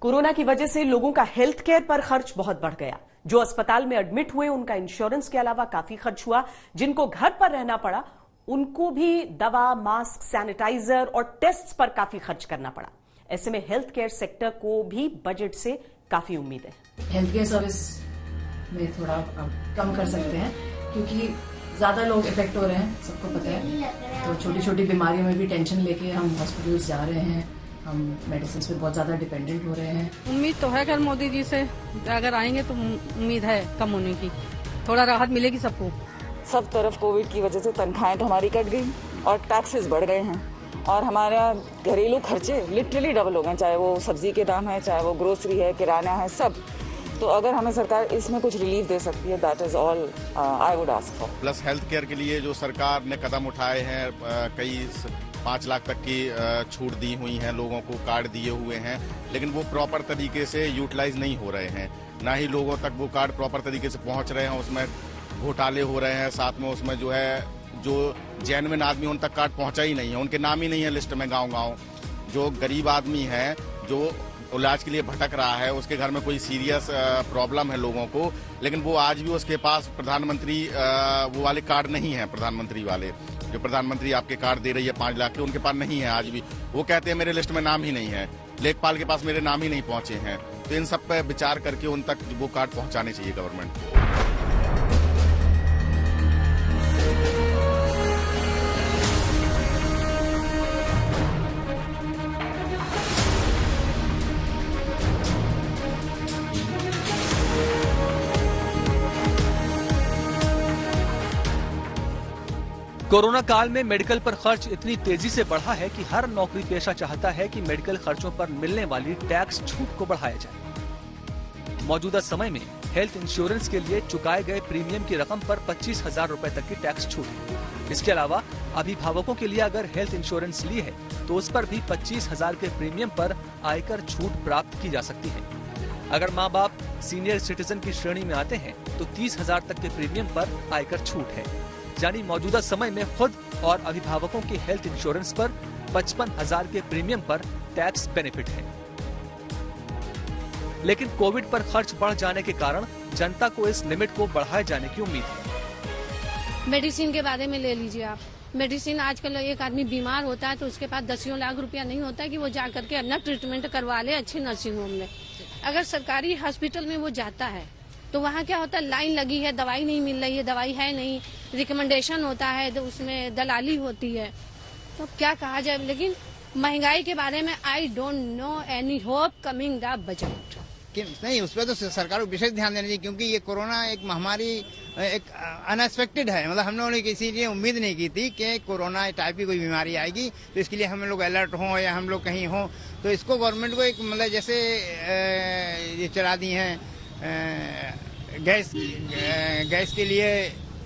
Corona की वजह से लोगों का हेल्थ केयर पर खर्च बहुत बढ़ गया। जो अस्पताल में एडमिट हुए उनका इंश्योरेंस के अलावा काफी खर्च हुआ। जिनको घर पर रहना पड़ा उनको भी दवा, मास्क, सैनिटाइजर और टेस्ट्स पर काफी खर्च करना पड़ा। ऐसे में हेल्थ केयर सेक्टर को भी बजट से काफी उम्मीद है। हेल्थ केयर सर्विस में थोड़ा कम कर सकते हैं क्योंकि ज्यादा लोग इफेक्ट हो रहे हैं, सबको पता है। तो छोटी छोटी बीमारियों में भी टेंशन लेके हम हॉस्पिटल्स जा रहे हैं, हम मेडिसिन पे बहुत ज्यादा डिपेंडेंट हो रहे हैं। उम्मीद तो है कल मोदी जी से अगर आएंगे तो उम्मीद है कम होने की, थोड़ा राहत मिलेगी सबको। सब तरफ कोविड की वजह से तनख्वाहें तो हमारी कट गई और टैक्सेस बढ़ गए हैं और हमारा घरेलू खर्चे लिटरली डबल हो गए, चाहे वो सब्जी के दाम है, चाहे वो ग्रोसरी है, किराना है, सब। तो अगर हमें सरकार इसमें कुछ रिलीफ दे सकती है, that is all I would ask for. Plus health care के लिए जो सरकार ने कदम उठाए हैं, कई 5 लाख तक की छूट दी हुई हैं, लोगों को कार्ड दिए हुए हैं, लेकिन वो प्रॉपर तरीके से यूटिलाइज नहीं हो रहे हैं, ना ही लोगों तक वो कार्ड प्रॉपर तरीके से पहुंच रहे हैं। उसमें घोटाले हो रहे हैं, साथ में उसमें जो जेन्युइन आदमी उन तक कार्ड पहुंचा ही नहीं है, उनके नाम ही नहीं है लिस्ट में गांव-गांव। जो गरीब आदमी है जो इलाज के लिए भटक रहा है, उसके घर में कोई सीरियस प्रॉब्लम है लोगों को, लेकिन वो आज भी उसके पास प्रधानमंत्री वो वाले कार्ड नहीं है। प्रधानमंत्री वाले जो प्रधानमंत्री आपके कार्ड दे रही है 5 लाख के, उनके पास नहीं है आज भी। वो कहते हैं मेरे लिस्ट में नाम ही नहीं है, लेखपाल के पास मेरे नाम ही नहीं पहुंचे हैं। तो इन सब पे विचार करके उन तक वो कार्ड पहुंचाने चाहिए गवर्नमेंट को। कोरोना काल में मेडिकल पर खर्च इतनी तेजी से बढ़ा है कि हर नौकरी पेशा चाहता है कि मेडिकल खर्चों पर मिलने वाली टैक्स छूट को बढ़ाया जाए। मौजूदा समय में हेल्थ इंश्योरेंस के लिए चुकाए गए प्रीमियम की रकम पर 25,000 रुपए तक की टैक्स छूट है। इसके अलावा अभिभावकों के लिए अगर हेल्थ इंश्योरेंस ली है तो उस पर भी 25,000 के प्रीमियम पर आयकर छूट प्राप्त की जा सकती है। अगर माँ बाप सीनियर सिटीजन की श्रेणी में आते हैं तो 30,000 तक के प्रीमियम पर आयकर छूट है। यानी मौजूदा समय में खुद और अभिभावकों के हेल्थ इंश्योरेंस पर 55,000 के प्रीमियम पर टैक्स बेनिफिट है। लेकिन कोविड पर खर्च बढ़ जाने के कारण जनता को इस लिमिट को बढ़ाए जाने की उम्मीद है। मेडिसिन के बारे में ले लीजिए आप। मेडिसिन आजकल एक आदमी बीमार होता है तो उसके पास 10 लाख रुपया नहीं होता है कि वो जा करके अपना ट्रीटमेंट करवा ले अच्छे नर्सिंग होम में। अगर सरकारी हॉस्पिटल में वो जाता है तो वहाँ क्या होता है, लाइन लगी है, दवाई नहीं मिल रही है, दवाई है नहीं, रिकमेंडेशन होता है तो उसमें दलाली होती है। तो क्या कहा जाए, लेकिन महंगाई के बारे में I don't know any hope coming the budget. नहीं, उस पर तो सरकार को विशेष ध्यान देना चाहिए क्योंकि ये कोरोना एक महामारी एक अनएक्सपेक्टेड है। मतलब हम लोगों ने किसी लिए उम्मीद नहीं की थी कि कोरोना टाइप की कोई बीमारी आएगी, तो इसके लिए हम लोग अलर्ट हों या हम लोग कहीं हों। तो इसको गवर्नमेंट को एक मतलब जैसे ये चला दी हैं गैस के लिए,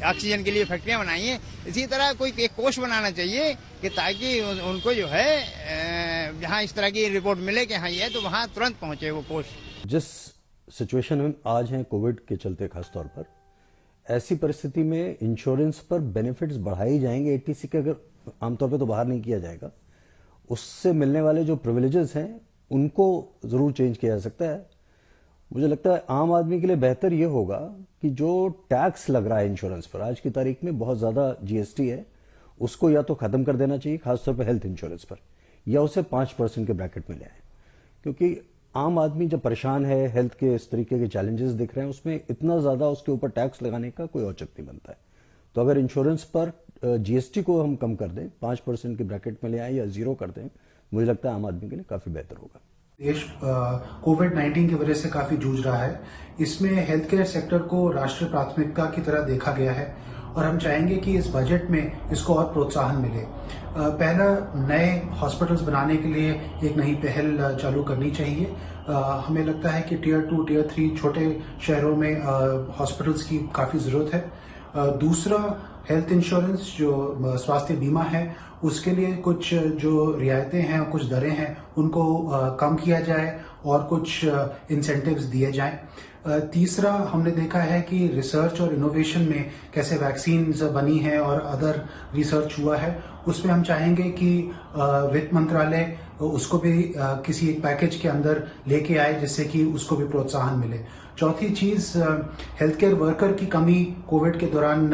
ऑक्सीजन के लिए फैक्ट्रियां बनाई हैं, इसी तरह कोई एक कोष बनाना चाहिए कि ताकि उनको जो है जहां इस तरह की रिपोर्ट मिले कि हाँ ये तो वहां तुरंत पहुंचे वो कोष। जिस सिचुएशन में आज हैं कोविड के चलते खासतौर पर, ऐसी परिस्थिति में इंश्योरेंस पर बेनिफिट्स बढ़ाए जाएंगे। एटीसी के अगर आमतौर पर तो बाहर नहीं किया जाएगा, उससे मिलने वाले जो प्रिविलेजेस हैं उनको जरूर चेंज किया जा सकता है। मुझे लगता है आम आदमी के लिए बेहतर यह होगा कि जो टैक्स लग रहा है इंश्योरेंस पर, आज की तारीख में बहुत ज्यादा जीएसटी है, उसको या तो खत्म कर देना चाहिए खासतौर पर हेल्थ इंश्योरेंस पर, या उसे 5% के ब्रैकेट में ले आए। क्योंकि आम आदमी जब परेशान है, हेल्थ के इस तरीके के चैलेंजेस दिख रहे हैं, उसमें इतना ज्यादा उसके ऊपर टैक्स लगाने का कोई औचित्य नहीं बनता है। तो अगर इंश्योरेंस पर जीएसटी को हम कम कर दें, 5% के ब्रैकेट में ले आए या 0 कर दें, मुझे लगता है आम आदमी के लिए काफी बेहतर होगा। देश कोविड-19 की वजह से काफी जूझ रहा है। इसमें हेल्थ केयर सेक्टर को राष्ट्रीय प्राथमिकता की तरह देखा गया है और हम चाहेंगे कि इस बजट में इसको और प्रोत्साहन मिले। पहला, नए हॉस्पिटल्स बनाने के लिए एक नई पहल चालू करनी चाहिए। हमें लगता है कि टियर 2, टियर 3 छोटे शहरों में हॉस्पिटल्स की काफी जरूरत है। दूसरा, हेल्थ इंश्योरेंस जो स्वास्थ्य बीमा है उसके लिए कुछ जो रियायतें हैं, कुछ दरें हैं, उनको कम किया जाए और कुछ इंसेंटिव्स दिए जाएं। तीसरा, हमने देखा है कि रिसर्च और इनोवेशन में कैसे वैक्सीन्स बनी हैं और अदर रिसर्च हुआ है, उसमें हम चाहेंगे कि वित्त मंत्रालय उसको भी किसी एक पैकेज के अंदर लेके आए जिससे कि उसको भी प्रोत्साहन मिले। चौथी चीज, हेल्थ केयर वर्कर की कमी कोविड के दौरान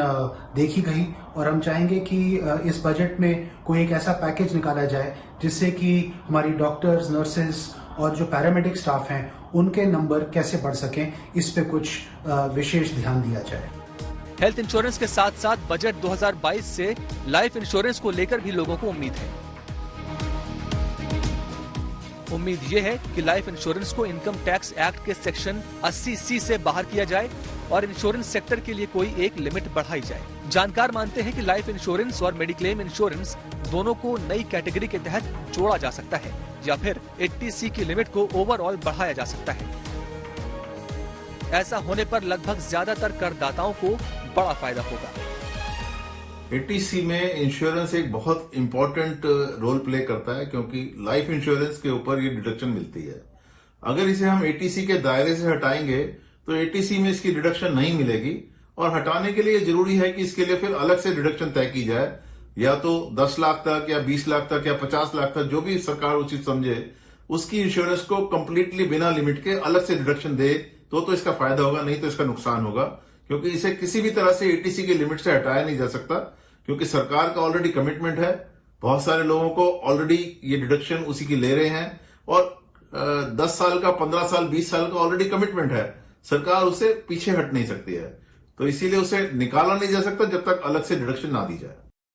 देखी गई और हम चाहेंगे कि इस बजट में कोई एक ऐसा पैकेज निकाला जाए जिससे कि हमारी डॉक्टर्स, नर्सेज और जो पैरामेडिक स्टाफ हैं उनके नंबर कैसे बढ़ सकें, इस पे कुछ विशेष ध्यान दिया जाए। हेल्थ इंश्योरेंस के साथ साथ बजट 2022 से लाइफ इंश्योरेंस को लेकर भी लोगों को उम्मीद है। उम्मीद ये है कि लाइफ इंश्योरेंस को इनकम टैक्स एक्ट के सेक्शन 80C से बाहर किया जाए और इंश्योरेंस सेक्टर के लिए कोई एक लिमिट बढ़ाई जाए। जानकार मानते हैं कि लाइफ इंश्योरेंस और मेडिक्लेम इंश्योरेंस दोनों को नई कैटेगरी के तहत जोड़ा जा सकता है या फिर 80C की लिमिट को ओवरऑल बढ़ाया जा सकता है। ऐसा होने पर लगभग ज्यादातर करदाताओं को बड़ा फायदा होगा। 80C में इंश्योरेंस एक बहुत इंपॉर्टेंट रोल प्ले करता है क्योंकि लाइफ इंश्योरेंस के ऊपर ये डिडक्शन मिलती है। अगर इसे हम 80C के दायरे से हटाएंगे तो 80C में इसकी डिडक्शन नहीं मिलेगी और हटाने के लिए जरूरी है कि इसके लिए फिर अलग से डिडक्शन तय की जाए, या तो 10 लाख तक या 20 लाख तक या 50 लाख तक, जो भी सरकार उचित समझे उसकी इंश्योरेंस को कंप्लीटली बिना लिमिट के अलग से डिडक्शन दे तो इसका फायदा होगा, नहीं तो इसका नुकसान होगा। क्योंकि इसे किसी भी तरह से 80C की लिमिट से हटाया नहीं जा सकता क्योंकि सरकार का ऑलरेडी कमिटमेंट है, बहुत सारे लोगों को ऑलरेडी ये डिडक्शन उसी की ले रहे हैं और 10 साल का, 15 साल, 20 साल का ऑलरेडी कमिटमेंट है, सरकार उसे पीछे हट नहीं सकती है। तो इसीलिए उसे निकाला नहीं जा सकता जब तक अलग से डिडक्शन ना दी जाए।